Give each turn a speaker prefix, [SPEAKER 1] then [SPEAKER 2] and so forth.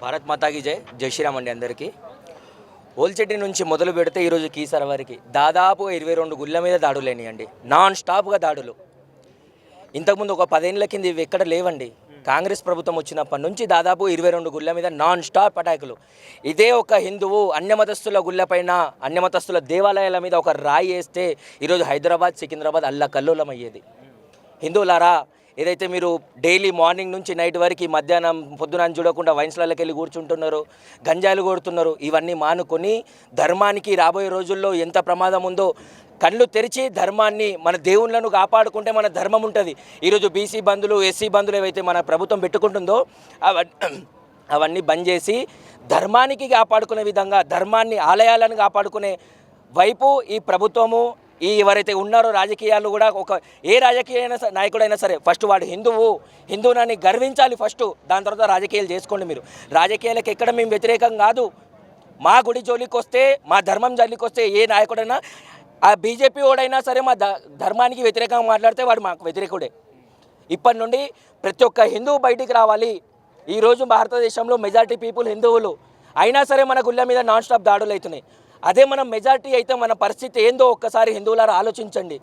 [SPEAKER 1] భారత్ మాతాకి జై జై శ్రీరామ్ అండి అందరికీ. ఓల్చెట్టి నుంచి మొదలు పెడితే ఈరోజు కీసర వరకు దాదాపు 22 గుళ్ళ మీద దాడులేనియండి, నాన్ స్టాప్గా దాడులు. ఇంతకుముందు ఒక 10 ఏళ్ళ కింద ఇవి ఎక్కడ లేవండి. కాంగ్రెస్ ప్రభుత్వం వచ్చినప్పటి నుంచి దాదాపు 22 గుళ్ళ మీద నాన్ స్టాప్ అటాకులు. ఇదే ఒక హిందువు అన్యమతస్థుల గుళ్ళపైన, అన్యమతస్థుల దేవాలయాల మీద ఒక రాయి వేస్తే ఈరోజు హైదరాబాద్, సికింద్రాబాద్ అల్లకల్లోలం అయ్యేది. హిందువులారా, ఏదైతే మీరు డైలీ మార్నింగ్ నుంచి నైట్ వరకు మధ్యాహ్నం పొద్దున చూడకుండా వైన్స్లకి వెళ్ళి కూర్చుంటున్నారు, గంజాయిలు కొడుతున్నారు, ఇవన్నీ మానుకొని ధర్మానికి రాబోయే రోజుల్లో ఎంత ప్రమాదం ఉందో కళ్ళు తెరిచి ధర్మాన్ని, మన దేవుళ్ళను కాపాడుకుంటే మన ధర్మం ఉంటుంది. ఈరోజు బీసీ బంధులు, ఎస్సీ బంధులు ఏవైతే మన ప్రభుత్వం పెట్టుకుంటుందో అవన్నీ బంద్ చేసి ధర్మానికి కాపాడుకునే విధంగా, ధర్మాన్ని, ఆలయాలను కాపాడుకునే వైపు ఈ ప్రభుత్వము, ఈ ఎవరైతే ఉన్నారో రాజకీయాలు కూడా, ఒక ఏ రాజకీయ నాయకుడైనా సరే ఫస్ట్ వాడు హిందువునని గర్వించాలి ఫస్ట్. దాని తర్వాత రాజకీయాలు చేసుకోండి. మీరు రాజకీయాలకు ఎక్కడ మేము వ్యతిరేకం కాదు. మా గుడి జోలికి వస్తే, మా ధర్మం జోలికి వస్తే ఏ నాయకుడైనా, ఆ బీజేపీ వాడైనా సరే మా ధర్మానికి వ్యతిరేకంగా మాట్లాడితే వాడు మాకు వ్యతిరేకుడే. ఇప్పటి నుండి ప్రతి ఒక్క హిందువు బయటికి రావాలి. ఈరోజు భారతదేశంలో మెజారిటీ పీపుల్ హిందువులు అయినా సరే మన గుళ్ళ మీద నాన్ స్టాప్ దాడులు అవుతున్నాయి. అదే మనం మెజారిటీ అయితే మన పరిస్థితి ఏందో ఒక్కసారి హిందువులారా ఆలోచించండి.